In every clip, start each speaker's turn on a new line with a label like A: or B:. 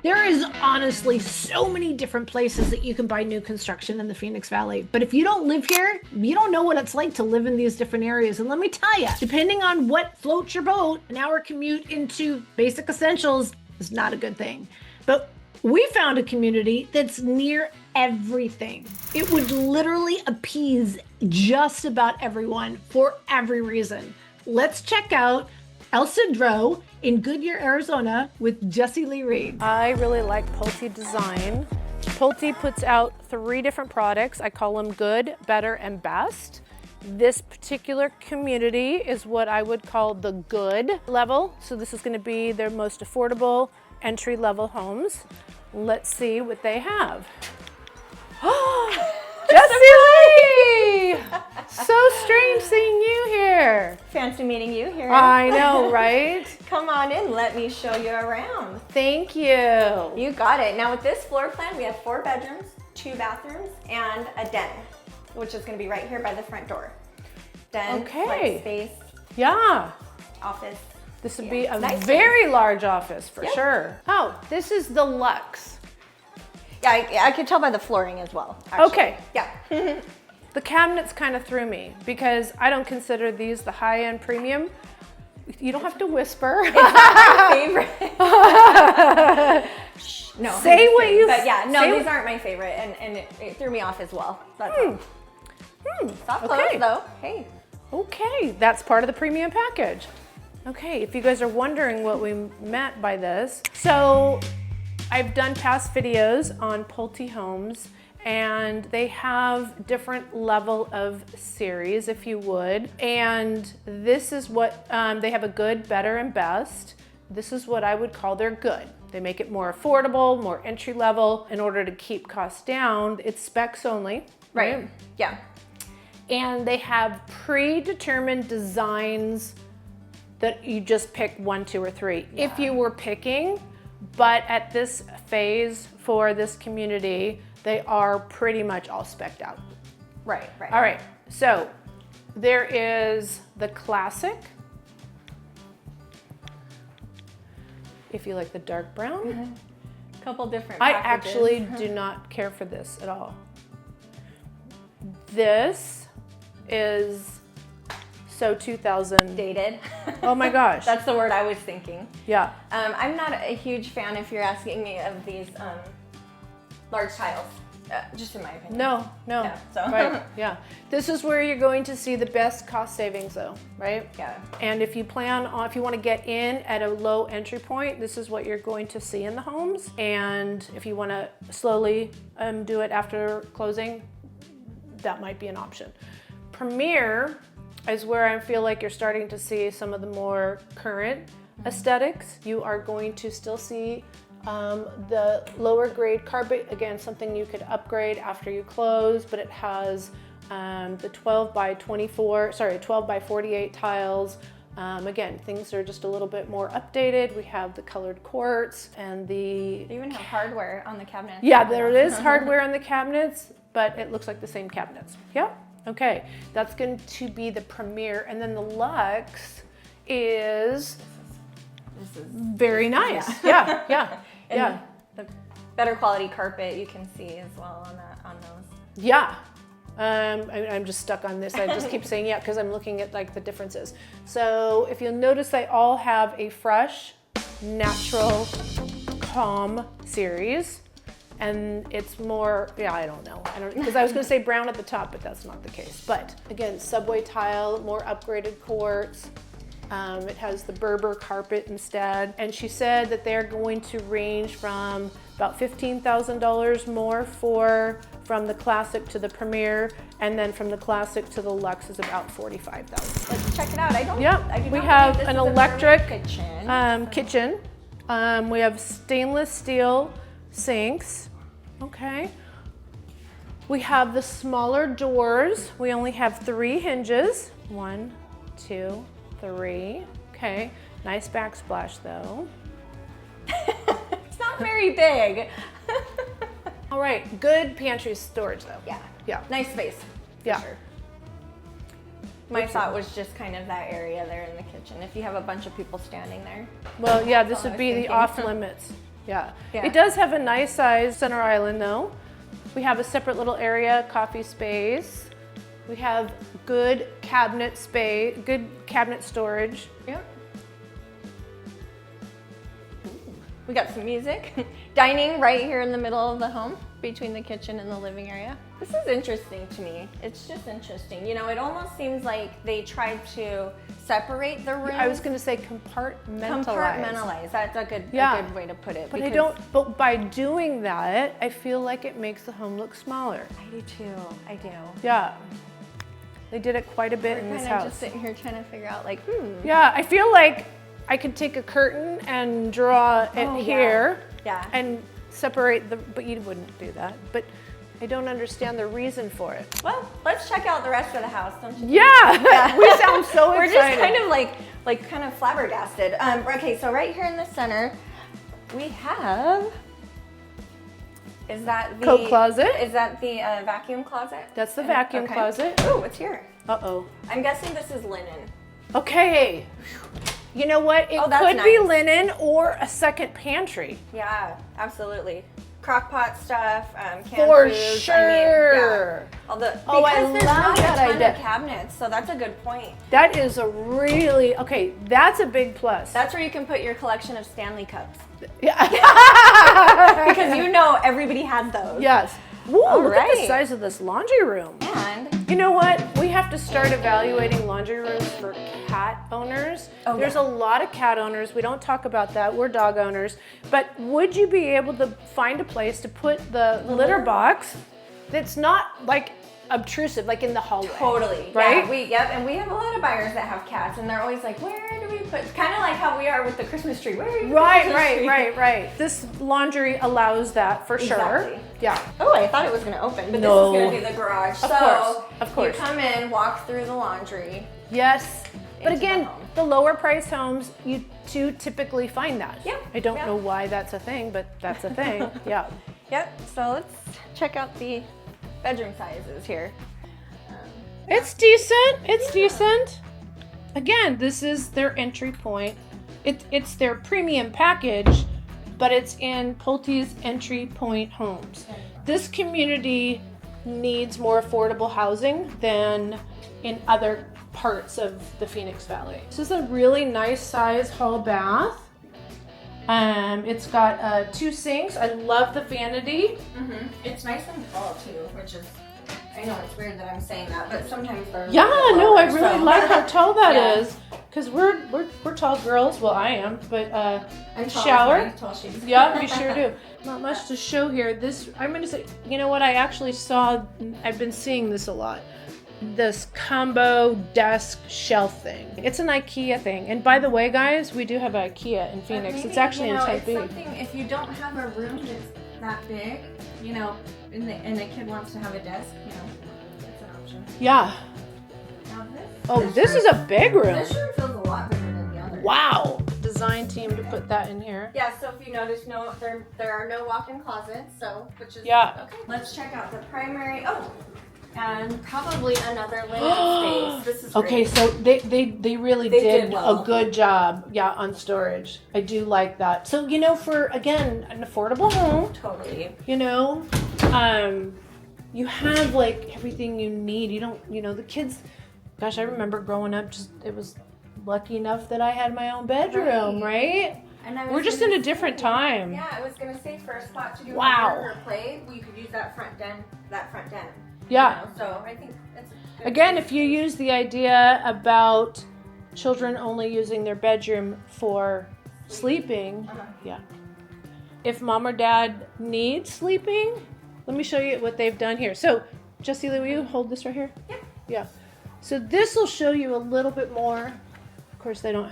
A: There is honestly so many different places that you can buy new construction in the Phoenix Valley. But if you don't live here, you don't know what it's like to live in these different areas. And let me tell you, depending on what floats your boat, an hour commute into basic essentials is not a good thing. But we found a community that's near everything. It would literally appease just about everyone for every reason. Let's check out El Cedro in Goodyear, Arizona with Jesse Lee Reed.
B: I really like Pulte Design. Pulte puts out 3 different products. I call them good, better, and best. This particular community is what I would call the good level. So this is going to be their most affordable entry-level homes. Let's see what they have. Jesse Lee! So strange seeing you here.
C: Fancy meeting you here.
B: I know, right?
C: Come on in, let me show you around.
B: Thank you.
C: You got it. Now with this floor plan, we have 4 bedrooms, 2 bathrooms, and a den, which is gonna be right here by the front door. Den,
B: Okay.
C: flex space,
B: Yeah.
C: office.
B: This would be a
C: nice
B: very large office for
C: Yep.
B: sure. Oh, this is the luxe.
C: Yeah, I could tell by the flooring as well, actually.
B: Okay.
C: Yeah.
B: The cabinets kind of threw me because I don't consider these the high-end premium. You don't have to whisper.
C: Favorite. No.
B: Say what you
C: But yeah, no,
B: say
C: these
B: what-
C: aren't my favorite, and it threw me off as well. That's all. Soft close
B: Okay.
C: though. Hey.
B: Okay, that's part of the premium package. Okay, if you guys are wondering what we meant by this, so I've done past videos on Pulte homes, and they have different level of series, if you would. And this is what, they have a good, better, and best. This is what I would call their good. They make it more affordable, more entry level. In order to keep costs down, it's specs only.
C: Right. Yeah.
B: And they have predetermined designs that you just pick 1, 2, or 3. If you were picking, but at this phase for this community, they are pretty much all spec'd out.
C: Right. Right.
B: All right, so there is the classic. If you like the dark brown.
C: Couple different
B: I
C: packages.
B: actually do not care for this at all. This is so 2000.
C: Dated.
B: Oh my gosh.
C: That's the word I was thinking.
B: Yeah.
C: I'm not a huge fan, if you're asking me, of these large tiles, just in my opinion.
B: No.
C: Yeah, so.
B: Right, yeah. This is where you're going to see the best cost savings though, right?
C: Yeah.
B: And if you plan on, if you want to get in at a low entry point, this is what you're going to see in the homes. And if you want to slowly do it after closing, that might be an option. Premier is where I feel like you're starting to see some of the more current aesthetics. You are going to still see the lower grade carpet, again, something you could upgrade after you close, but it has the 12 by 48 tiles. Again, things are just a little bit more updated. We have the colored quartz and the...
C: They even have hardware on the cabinets.
B: Yeah, there is hardware on the cabinets, but it looks like the same cabinets. Yeah, okay. That's going to be the Premier. And then the Luxe is very nice. Yeah, yeah,
C: And
B: yeah.
C: the better quality carpet you can see as well on those.
B: Yeah. I'm just stuck on this. I just keep saying yeah because I'm looking at like the differences. So if you'll notice, they all have a fresh, natural, calm series. And it's more, yeah, I don't know. Because I was gonna say brown at the top, but that's not the case. But again, subway tile, more upgraded quartz. It has the Berber carpet instead. And she said that they're going to range from about $15,000 more from the Classic to the Premier, and then from the Classic to the Luxe is about $45,000.
C: Let's check it out. I do
B: We
C: not
B: have
C: believe this
B: an
C: is a
B: electric
C: kitchen.
B: kitchen. We have stainless steel sinks. Okay. We have the smaller doors. We only have 3 hinges. 1, 2, 3. Okay. Nice backsplash though.
C: It's not very big.
B: All right. Good pantry storage though.
C: Yeah.
B: Yeah.
C: Nice space.
B: Yeah.
C: Sure. My thought was just kind of that area there in the kitchen. If you have a bunch of people standing there.
B: Well, yeah, this
C: That's all
B: would
C: I
B: be
C: was
B: the
C: thinking.
B: off limits. Yeah.
C: Yeah.
B: It does have a nice size center island though. We have a separate little area, coffee space. We have good cabinet space, good cabinet storage.
C: Yep. We got some music. Dining right here in the middle of the home, between the kitchen and the living area. This is interesting to me. It's just interesting. You know, it almost seems like they tried to separate the rooms.
B: I was going to say compartmentalize.
C: Compartmentalize. That's a good way to put it.
B: But but by doing that, I feel like it makes the home look smaller.
C: I do too. I do.
B: Yeah. They did it quite a bit in this
C: Kind of
B: house.
C: just sitting here trying to figure out, like,
B: Yeah, I feel like I could take a curtain and draw it here and separate but you wouldn't do that. But I don't understand the reason for it.
C: Well, let's check out the rest of the house, don't you?
B: Yeah, we sound so
C: We're
B: excited.
C: just kind of like kind of flabbergasted. Okay, so right here in the center, we have. Is that the
B: coat closet?
C: Is that the vacuum closet?
B: That's the vacuum closet.
C: Oh, what's here?
B: Uh-oh.
C: I'm guessing this is linen.
B: Okay. You know what? It could be linen or a second pantry.
C: Yeah, absolutely. Crock-pot stuff, canned
B: For
C: foods.
B: sure.
C: I mean,
B: I
C: there's
B: love
C: not a
B: that
C: ton
B: idea.
C: of cabinets, so that's a good point.
B: That is a really, okay, that's a big plus.
C: That's where you can put your collection of Stanley cups.
B: Yeah.
C: Because you know everybody has those.
B: Yes. Woo,
C: All
B: look at the
C: right.
B: size of this laundry room.
C: And
B: You know what? We have to start evaluating laundry rooms for cat owners. There's a lot of cat owners. We don't talk about that. We're dog owners. But would you be able to find a place to put the litter box that's not like obtrusive, like in the hallway?
C: totally.
B: Right?
C: Yeah, and we have a lot of buyers that have cats, and they're always like, where do we put, kind of like how we are with the Christmas tree. Where are you put the Christmas tree?
B: Right. This laundry allows that for sure.
C: Exactly.
B: Yeah.
C: Oh, I thought it was going to open, but
B: No.
C: this is going to be the garage.
B: Of course.
C: You come in, walk through the laundry.
B: Yes. But
C: Into the
B: again,
C: home.
B: the lower price homes, you do typically find that.
C: Yeah.
B: I don't
C: Yeah.
B: know why that's a thing, but that's a thing. Yeah.
C: Yep, so let's check out the bedroom sizes here.
B: It's decent. It's decent. Again, this is their entry point. It's their premium package, but it's in Pulte's entry point homes. This community needs more affordable housing than in other parts of the Phoenix Valley. This is a really nice size hall bath. It's got 2 sinks. I love the vanity.
C: It's nice and tall too, which is, I know it's weird that I'm saying that, but sometimes they're
B: Yeah, no, I really
C: so.
B: like how tall that
C: Yeah.
B: is. Because we're tall girls. Well, I am, but
C: I'm tall
B: shower.
C: as my tall shoes.
B: Yeah, we sure do. Not much to show here. This, I'm gonna say, you know what? I actually saw. I've been seeing this a lot. This combo desk shelf thing. It's an IKEA thing. And by the way, guys, we do have an IKEA in Phoenix.
C: Maybe,
B: It's actually in
C: it's
B: Tempe.
C: something, if you don't have a room that's that big, you know, and the kid wants to have a desk, you know, it's an option.
B: Yeah.
C: Now
B: This is a big room.
C: This room feels a lot bigger than the other.
B: Wow. Design team to put that in here.
C: Yeah, so if you notice, there are no walk-in closets, which is
B: Yeah.
C: okay. Let's check out the primary. And probably another living space. This is
B: Okay,
C: great.
B: so they really
C: They
B: did
C: did well.
B: a good job, on storage. I do like that. So, you know, for, again, an affordable home,
C: Totally.
B: you know, you have, like, everything you need. You don't, you know, the kids, gosh, I remember growing up, it was lucky enough that I had my own bedroom, right?
C: And I was
B: We're just in a different time.
C: Yeah, I was gonna say for a spot to do
B: Wow.
C: a burger play, we could use that front den.
B: Yeah.
C: You know, so I think it's good.
B: Again, if you use the idea about children only using their bedroom for sleeping, yeah. If mom or dad needs sleeping, let me show you what they've done here. So, Jessie, will you hold this right here?
C: Yeah.
B: Yeah. So this will show you a little bit more. Of course, they don't.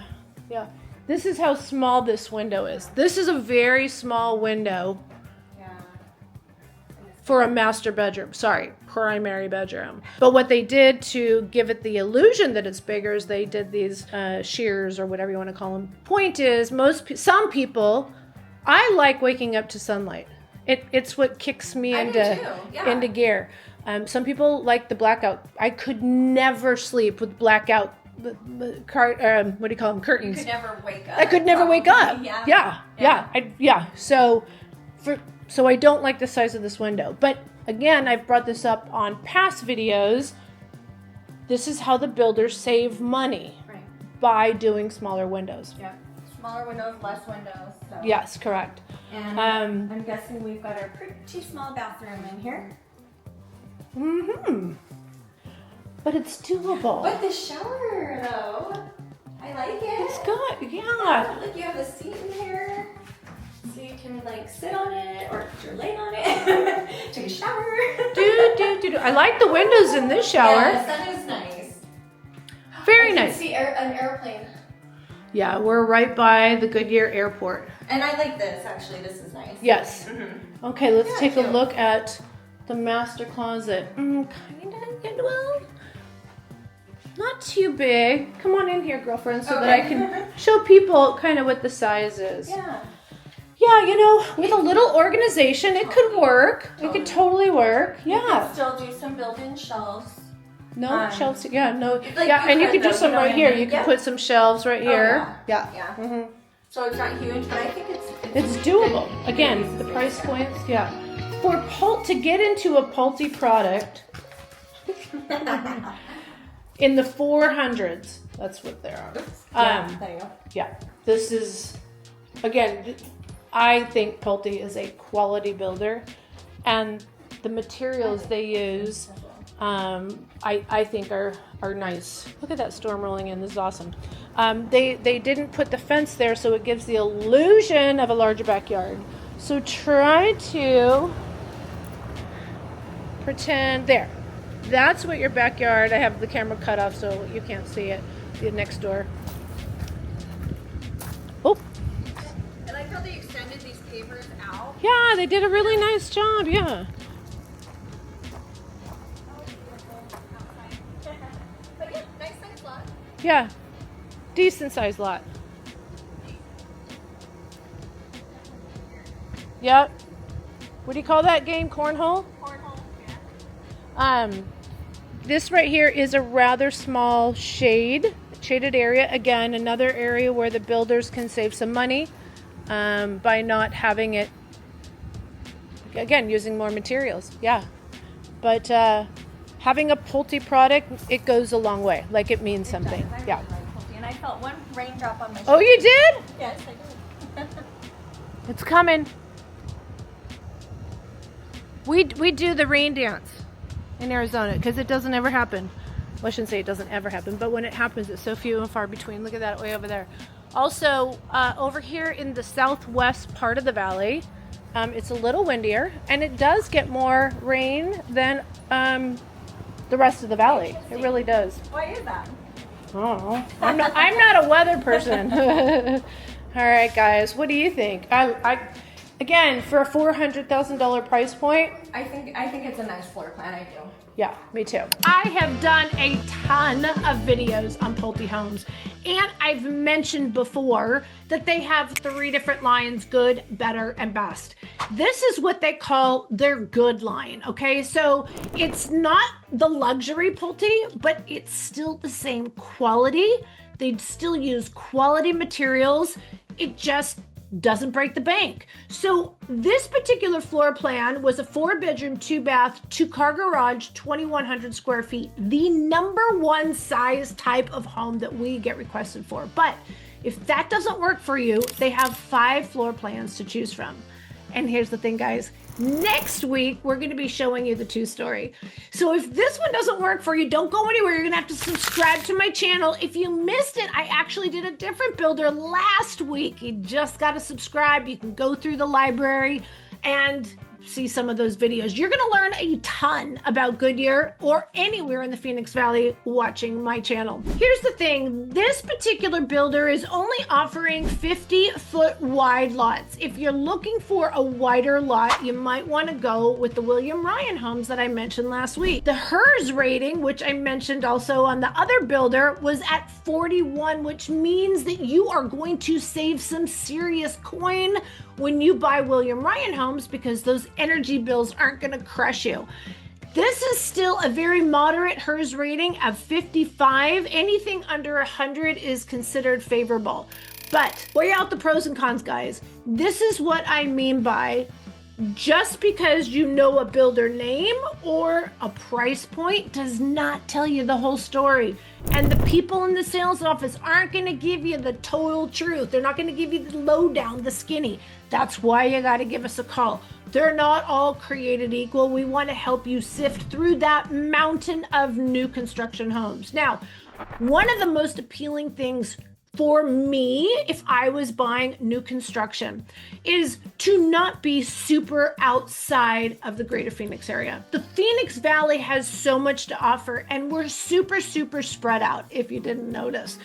B: Yeah. This is how small this window is. This is a very small window for a master bedroom. Sorry, primary bedroom. But what they did to give it the illusion that it's bigger is they did these shears or whatever you want to call them. Point is, some people, I like waking up to sunlight. It's what kicks me
C: I do too, yeah.
B: into gear. Some people like the blackout. I could never sleep with blackout what do you call them? Curtains.
C: You could never wake up.
B: I could never wake up.
C: Yeah.
B: Yeah. So I don't like the size of this window. But again, I've brought this up on past videos. This is how the builders save money by doing smaller windows.
C: Yeah. Smaller windows, less windows. So.
B: Yes, correct.
C: And I'm guessing we've got our pretty small bathroom in here.
B: Mm-hmm. But it's doable.
C: But the shower, though, I like it.
B: It's good, yeah.
C: Like you have a seat in here, so you can like sit on it or you're laying on it, take a shower.
B: Do. I like the windows in this shower.
C: Yeah, the sun is nice.
B: Very
C: I
B: nice.
C: can see an airplane.
B: Yeah, we're right by the Goodyear Airport.
C: And I like this, actually. This is nice.
B: Yes.
C: Mm-hmm.
B: Okay, let's take a look at the master closet. Well, not too big. Come on in here, girlfriend, so that I can show people kind of what the size is.
C: Yeah.
B: Yeah, you know, with a little organization, it could work. It could totally work. Yeah.
C: You can still do some built-in shelves.
B: No shelves. Yeah, no.
C: Like
B: yeah, and you could do some right here. You
C: Yeah.
B: could put some shelves right here. Yeah.
C: Mm-hmm. So it's not huge, but I think
B: It's doable. Again, the price points. Yeah. For to get into a Pulte product in the 400s, that's what there are.
C: there you go.
B: Yeah. This is, again, I think Pulte is a quality builder, and the materials they use, I think are nice. Look at that storm rolling in. This is awesome. They didn't put the fence there, so it gives the illusion of a larger backyard. So try to pretend there. That's what your backyard. I have the camera cut off so you can't see it. The next door. Oh.
C: I like how they extended these pavers out.
B: Yeah, they did a really nice job. Yeah.
C: But yeah, nice lot.
B: Yeah. Decent sized lot. Yep. What do you call that game? Cornhole?
C: Cornhole, yeah.
B: This right here is a rather small shaded area. Again, another area where the builders can save some money by not having it, again, using more materials. Yeah. But having a Pulte product, it goes a long way. Like it means something.
C: I really
B: Yeah.
C: like Pulte, and I felt one raindrop on my
B: Oh, you did?
C: Yes, I did.
B: It's coming. We do the rain dance in Arizona because it doesn't ever happen. Well, I shouldn't say it doesn't ever happen, but when it happens, it's so few and far between. Look at that way over there. Also, over here in the southwest part of the valley, it's a little windier, and it does get more rain than the rest of the valley. It really does.
C: Why is that?
B: Oh, I'm not a weather person. All right, guys, what do you think? Again, for a $400,000 price point,
C: I think it's a nice floor plan. I do.
B: yeah, me too.
A: I have done a ton of videos on Pulte homes, and I've mentioned before that they have 3 different lines: good, better, and best. This is what they call their good line, okay? So it's not the luxury Pulte, but it's still the same quality. They'd still use quality materials. It just doesn't break the bank. So this particular floor plan was a 4-bedroom, 2-bath, 2-car garage, 2,100 square feet. The #1 size type of home that we get requested for. But if that doesn't work for you, they have 5 floor plans to choose from. And here's the thing, guys. Next week, we're going to be showing you the 2-story. So if this one doesn't work for you, don't go anywhere. You're going to have to subscribe to my channel. If you missed it, I actually did a different builder last week. You just got to subscribe. You can go through the library and see some of those videos. You're going to learn a ton about Goodyear or anywhere in the Phoenix Valley watching my channel. Here's the thing. This particular builder is only offering 50-foot wide lots. If you're looking for a wider lot, you might want to go with the William Ryan homes that I mentioned last week. The HERS rating, which I mentioned also on the other builder, was at 41, which means that you are going to save some serious coin when you buy William Ryan homes because those energy bills aren't going to crush you. This is still a very moderate HERS rating of 55. Anything under 100 is considered favorable. But weigh out the pros and cons, guys. This is what I mean by just because you know a builder name or a price point does not tell you the whole story. And the people in the sales office aren't going to give you the total truth. They're not going to give you the lowdown, the skinny. That's why you got to give us a call. They're not all created equal. We want to help you sift through that mountain of new construction homes. Now, one of the most appealing things for me, if I was buying new construction, is to not be super outside of the greater Phoenix area. The Phoenix Valley has so much to offer, and we're super, super spread out, if you didn't notice.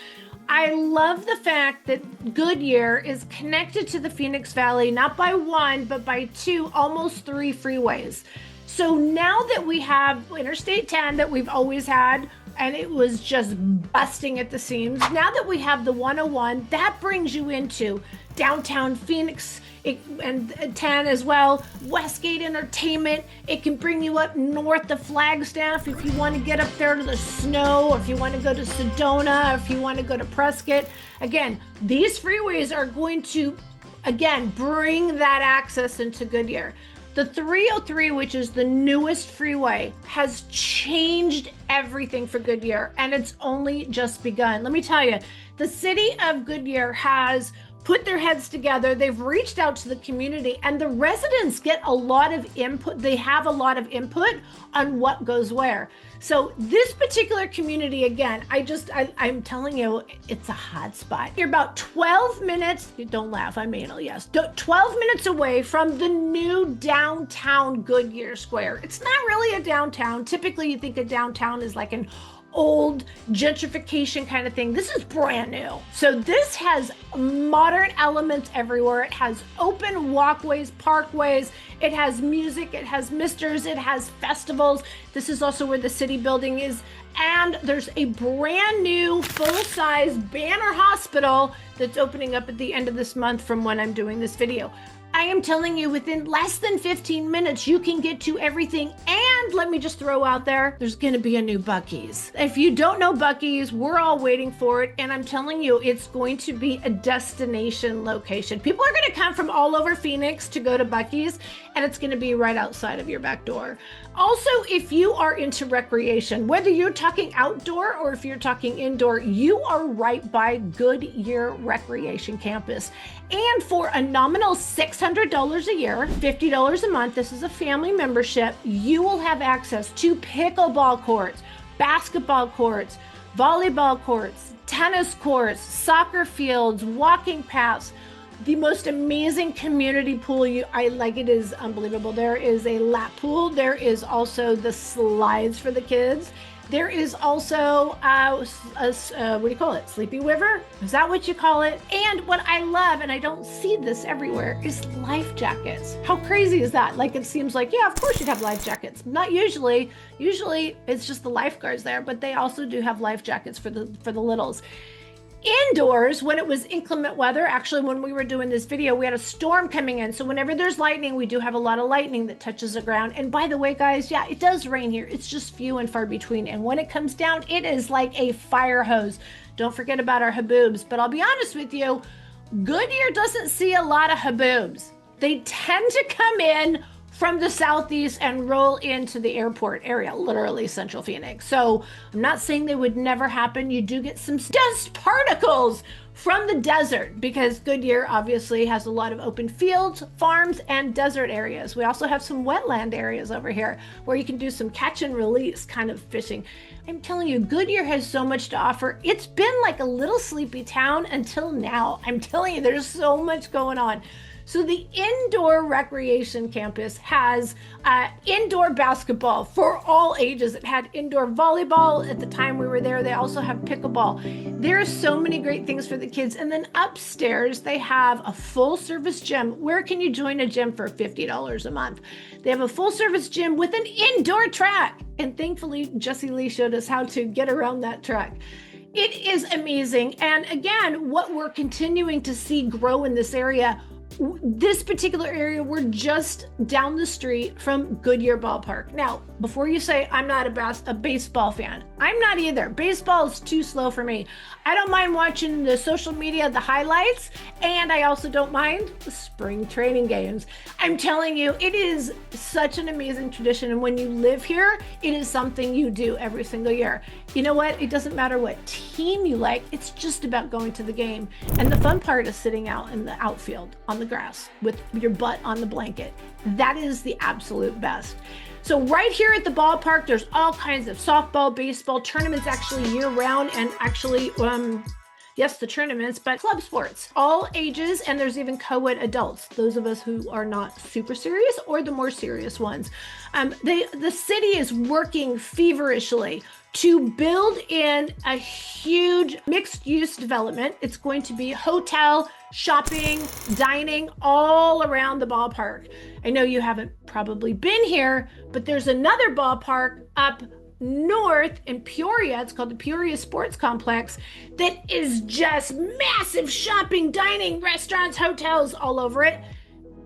A: I love the fact that Goodyear is connected to the Phoenix Valley, not by one, but by two, almost three freeways. So now that we have Interstate 10 that we've always had, and it was just busting at the seams. Now that we have the 101, that brings you into downtown Phoenix and 10 as well. Westgate Entertainment. It can bring you up north to Flagstaff if you want to get up there to the snow, or if you want to go to Sedona, if you want to go to Prescott. Again, these freeways are going to, again, bring that access into Goodyear. The 303, which is the newest freeway, has changed everything for Goodyear, and it's only just begun. Let me tell you, the city of Goodyear has put their heads together. They've reached out to the community, and the residents get a lot of input. They have a lot of input on what goes where. So this particular community, again, I'm telling you, it's a hot spot. You're about 12 minutes, don't laugh, I'm anal, yes, 12 minutes away from the new downtown Goodyear Square. It's not really a downtown. Typically, you think a downtown is like an old gentrification kind of thing. This is brand new. So this has modern elements everywhere. It has open walkways, parkways. It has music. It has misters. It has festivals. This is also where the city building is. And there's a brand new full-size Banner Hospital that's opening up at the end of this month from when I'm doing this video. I am telling you, within less than 15 minutes, you can get to everything. And let me just throw out there, there's going to be a new Buc-ee's. If you don't know Buc-ee's, we're all waiting for it. And I'm telling you, it's going to be a destination location. People are going to come from all over Phoenix to go to Buc-ee's, and it's going to be right outside of your back door. Also, if you are into recreation, whether you're talking outdoor or if you're talking indoor, you are right by Goodyear Recreation Campus. And for a nominal $600 a year, $50 a month, this is a family membership, you will have access to pickleball courts, basketball courts, volleyball courts, tennis courts, soccer fields, walking paths, the most amazing community pool. It is unbelievable. There is a lap pool. There is also the slides for the kids. There is also what do you call it? Sleepy River? Is that what you call it? And what I love, and I don't see this everywhere, is life jackets. How crazy is that? Like, it seems like, yeah, of course you'd have life jackets. Not usually. Usually it's just the lifeguards there, but they also do have life jackets for the littles. Indoors, when it was inclement weather, actually when we were doing this video, we had a storm coming in. So whenever there's lightning, we do have a lot of lightning that touches the ground. And by the way, guys, yeah, it does rain here. It's just few and far between. And when it comes down, it is like a fire hose. Don't forget about our haboobs. But I'll be honest with you, Goodyear doesn't see a lot of haboobs. They tend to come in from the southeast and roll into the airport area, literally central Phoenix. So I'm not saying they would never happen. You do get some dust particles from the desert because Goodyear obviously has a lot of open fields, farms, and desert areas. We also have some wetland areas over here where you can do some catch and release kind of fishing. I'm telling you, Goodyear has so much to offer. It's been like a little sleepy town until now. I'm telling you, there's so much going on. So the indoor recreation campus has indoor basketball for all ages. It had indoor volleyball at the time we were there. They also have pickleball. There are so many great things for the kids. And then upstairs, they have a full service gym. Where can you join a gym for $50 a month? They have a full service gym with an indoor track. And thankfully, Jessie Lee showed us how to get around that track. It is amazing. And again, what we're continuing to see grow in this area this particular area, we're just down the street from Goodyear Ballpark. Now, before you say I'm not a baseball fan, I'm not either. Baseball is too slow for me. I don't mind watching the social media, the highlights, and I also don't mind the spring training games. I'm telling you, it is such an amazing tradition. And when you live here, it is something you do every single year. You know what? It doesn't matter what team you like. It's just about going to the game. And the fun part is sitting out in the outfield on the grass with your butt on the blanket. That is the absolute best. So right here at the ballpark, there's all kinds of softball, baseball tournaments actually year round, and actually, yes, the tournaments, but club sports, all ages, and there's even co-ed adults, those of us who are not super serious or the more serious ones. The city is working feverishly to build in a huge mixed-use development. It's going to be hotel, shopping, dining all around the ballpark. I know you haven't probably been here, but there's another ballpark up north in Peoria. It's called the Peoria Sports Complex that is just massive shopping, dining, restaurants, hotels all over it.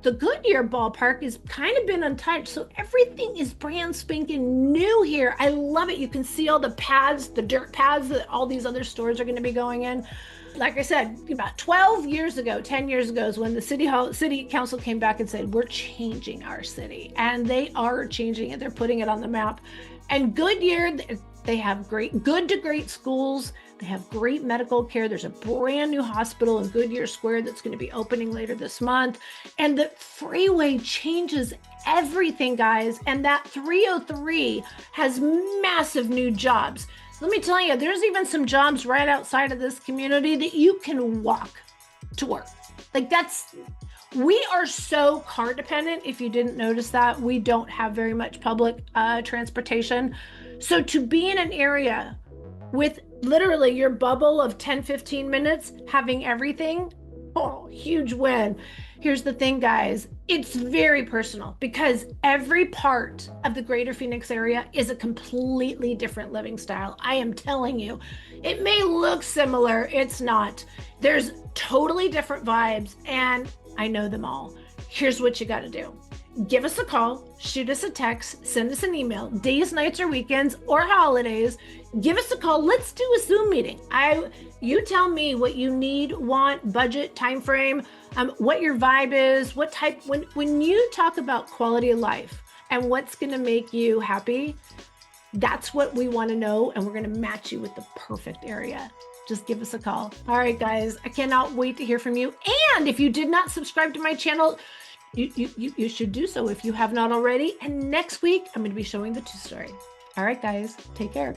A: The Goodyear Ballpark has kind of been untouched, so everything is brand spanking new here. I love it. You can see all the paths, the dirt paths that all these other stores are going to be going in. Like I said, about 12 years ago, 10 years ago is when the city council came back and said, we're changing our city. And they are changing it. They're putting it on the map. And Goodyear, they have good to great schools. They have great medical care. There's a brand new hospital in Goodyear Square that's going to be opening later this month. And the freeway changes everything, guys. And that 303 has massive new jobs. Let me tell you, there's even some jobs right outside of this community that you can walk to work. Like we are so car dependent. If you didn't notice that, we don't have very much public transportation. So to be in an area with literally your bubble of 10, 15 minutes, having everything, oh, huge win. Here's the thing, guys. It's very personal because every part of the greater Phoenix area is a completely different living style. I am telling you, it may look similar. It's not. There's totally different vibes, and I know them all. Here's what you got to do. Give us a call, shoot us a text, send us an email, days, nights, or weekends, or holidays. Give us a call. Let's do a Zoom meeting. You tell me what you need, want, budget, time frame, what your vibe is, what type. When you talk about quality of life and what's going to make you happy, that's what we want to know, and we're going to match you with the perfect area. Just give us a call. All right, guys, I cannot wait to hear from you. And if you did not subscribe to my channel, you should do so if you have not already. And next week, I'm going to be showing the 2-story. All right, guys, take care.